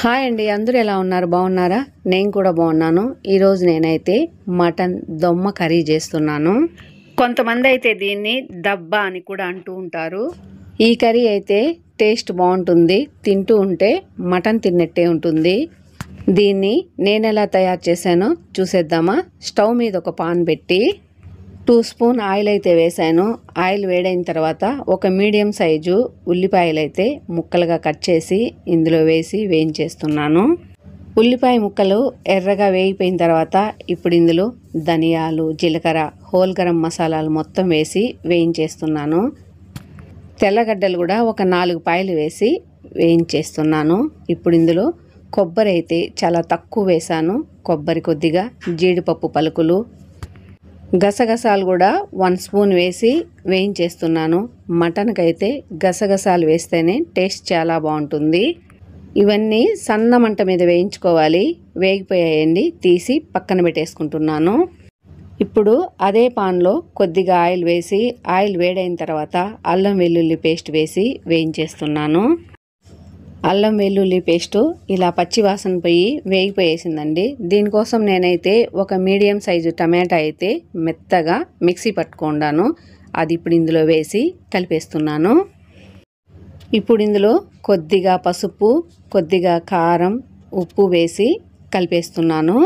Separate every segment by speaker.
Speaker 1: Hi అండి, అందరూ ఎలా ఉన్నారు? బాగున్నారా? నేను కూడా బాగున్నాను. ఈరోజు నేనైతే మటన్ దొమ్మ కర్రీ చేస్తున్నాను. కొంతమంది అయితే దీన్ని దబ్బా అని కూడా అంటూ ఉంటారు. ఈ కర్రీ అయితే టేస్ట్ బాగుంటుంది. తింటూ ఉంటే మటన్ తిన్నట్టే ఉంటుంది. దీన్ని నేను ఎలా తయారు చేశానో చూసేద్దామా. స్టవ్ మీద ఒక పాన్ పెట్టి 2 స్పూన్ ఆయిల్ అయితే వేసాను. ఆయిల్ వేడైన తర్వాత ఒక మీడియం సైజు ఉల్లిపాయలు అయితే ముక్కలుగా కట్ చేసి ఇందులో వేసి వేయించేస్తున్నాను. ఉల్లిపాయ ముక్కలు ఎర్రగా వేగిపోయిన తర్వాత ఇప్పుడు ఇందులో ధనియాలు, జీలకర్ర, హోల్ గరం మసాలాలు మొత్తం వేసి వేయించేస్తున్నాను. తెల్లగడ్డలు కూడా ఒక 4 పాయలు వేసి వేయించేస్తున్నాను. ఇప్పుడు ఇందులో కొబ్బరి అయితే చాలా తక్కువ వేసాను. కొబ్బరి కొద్దిగా, జీడిపప్పు పలుకులు, గసగసాలు కూడా 1 స్పూన్ వేసి వేయించేస్తున్నాను. మటన్కి అయితే గసగసాలు వేస్తేనే టేస్ట్ చాలా బాగుంటుంది. ఇవన్నీ సన్న మంట మీద వేయించుకోవాలి. వేగిపోయాయండి, తీసి పక్కన పెట్టేసుకుంటున్నాను. ఇప్పుడు అదే పాన్లో కొద్దిగా ఆయిల్ వేసి ఆయిల్ వేడైన తర్వాత అల్లం వెల్లుల్లి పేస్ట్ వేసి వేయించేస్తున్నాను. అల్లం వెల్లుల్లి పేస్టు ఇలా పచ్చి వాసన పోయి వేగిపోయేసిందండి. దీనికోసం నేనైతే ఒక మీడియం సైజు టమాటా అయితే మెత్తగా మిక్సీ పట్టుకున్నాను. అది ఇప్పుడు ఇందులో వేసి కలిపేస్తున్నాను. ఇప్పుడు ఇందులో కొద్దిగా పసుపు, కొద్దిగా కారం, ఉప్పు వేసి కలిపేస్తున్నాను.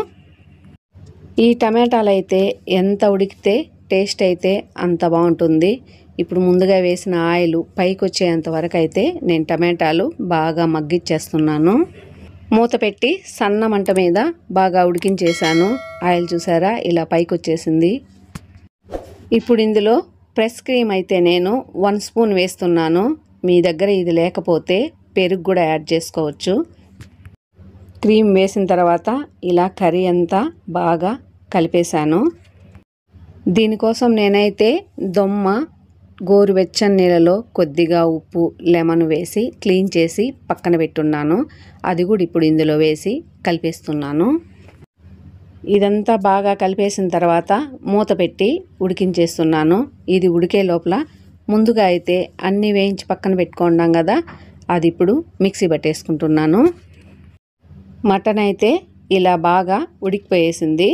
Speaker 1: ఈ టమాటాలు అయితే ఎంత ఉడికితే టేస్ట్ అయితే అంత బాగుంటుంది. ఇప్పుడు ముందుగా వేసిన ఆయిల్ పైకి వచ్చేంత వరకు అయితే నేను టమాటాలు బాగా మగ్గిచ్చేస్తున్నాను. మూత పెట్టి సన్న మంట మీద బాగా ఉడికించేసాను. ఆయిల్ చూసారా, ఇలా పైకి వచ్చేసింది. ఇప్పుడు ఇందులో ఫ్రెష్ క్రీమ్ అయితే నేను 1 స్పూన్ వేస్తున్నాను. మీ దగ్గర ఇది లేకపోతే పెరుగు కూడా యాడ్ చేసుకోవచ్చు. క్రీమ్ వేసిన తర్వాత ఇలా కర్రీ అంతా బాగా కలిపేశాను. దీనికోసం నేనైతే దొమ్మ గోరువెచ్చని నీళ్ళలో కొద్దిగా ఉప్పు, లెమన్ వేసి క్లీన్ చేసి పక్కన పెట్టున్నాను. అది కూడా ఇప్పుడు ఇందులో వేసి కలిపేస్తున్నాను. ఇదంతా బాగా కలిపేసిన తర్వాత మూత పెట్టి ఉడికించేస్తున్నాను. ఇది ఉడికే లోపల ముందుగా అయితే అన్నీ వేయించి పక్కన పెట్టుకున్నాం కదా, అది ఇప్పుడు మిక్సీ పట్టేసుకుంటున్నాను. మటన్ అయితే ఇలా బాగా ఉడికిపోయేసింది.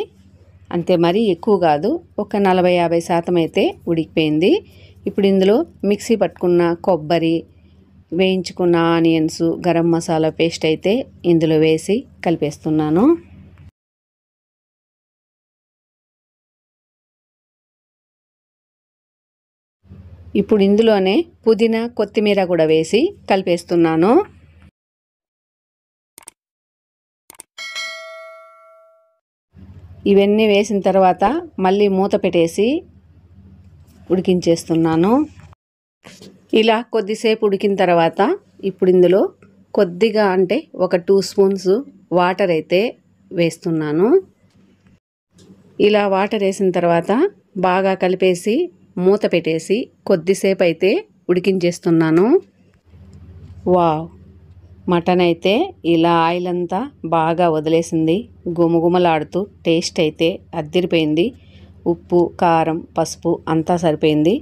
Speaker 1: అంతే, మరీ ఎక్కువ కాదు, ఒక 40-50% అయితే ఉడికిపోయింది. ఇప్పుడు ఇందులో మిక్సీ పట్టుకున్న కొబ్బరి, వేయించుకున్న ఆనియన్స్, గరం మసాలా పేస్ట్ అయితే ఇందులో వేసి కలిపేస్తున్నాను. ఇప్పుడు ఇందులోనే పుదీనా, కొత్తిమీర కూడా వేసి కలిపేస్తున్నాను. ఇవన్నీ వేసిన తర్వాత మళ్ళీ మూత పెట్టేసి ఉడికించేస్తున్నాను. ఇలా కొద్దిసేపు ఉడికిన తర్వాత ఇప్పుడు ఇందులో కొద్దిగా అంటే ఒక 2 స్పూన్స్ వాటర్ అయితే వేస్తున్నాను. ఇలా వాటర్ వేసిన తర్వాత బాగా కలిపేసి మూత పెట్టేసి కొద్దిసేపు అయితే ఉడికించేస్తున్నాను. వావ్, మటన్ అయితే ఇలా ఆయిల్ అంతా బాగా వదిలేసింది. గుమగుమలాడుతూ టేస్ట్ అయితే అద్దిరిపోయింది. ఉప్పు, కారం, పసుపు అంతా సరిపోయింది.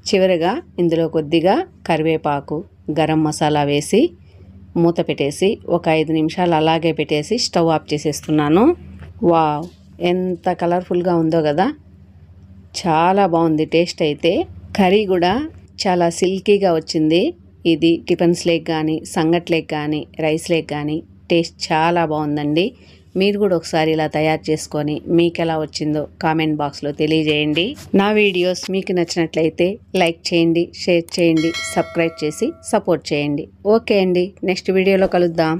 Speaker 1: చివరిగా ఇందులో కొద్దిగా కరివేపాకు, గరం మసాలా వేసి మూత పెట్టేసి ఒక 5 నిమిషాలు అలాగే పెట్టేసి స్టవ్ ఆఫ్ చేసేస్తున్నాను. వావ్, ఎంత కలర్ఫుల్గా ఉందో కదా, చాలా బాగుంది టేస్ట్ అయితే. కర్రీ కూడా చాలా సిల్కీగా వచ్చింది. ఇది టిఫిన్స్ లేక్ కానీ, సంగట్లేక్ కానీ, రైస్ లేక్ కానీ టేస్ట్ చాలా బాగుందండి. మీరు కూడా ఒకసారి ఇలా తయారు చేసుకొని మీకు ఎలా వచ్చిందో కామెంట్ బాక్స్లో తెలియజేయండి. నా వీడియోస్ మీకు నచ్చినట్లయితే లైక్ చేయండి, షేర్ చేయండి, సబ్స్క్రైబ్ చేసి సపోర్ట్ చేయండి. ఓకే అండి, నెక్స్ట్ వీడియోలో కలుద్దాం.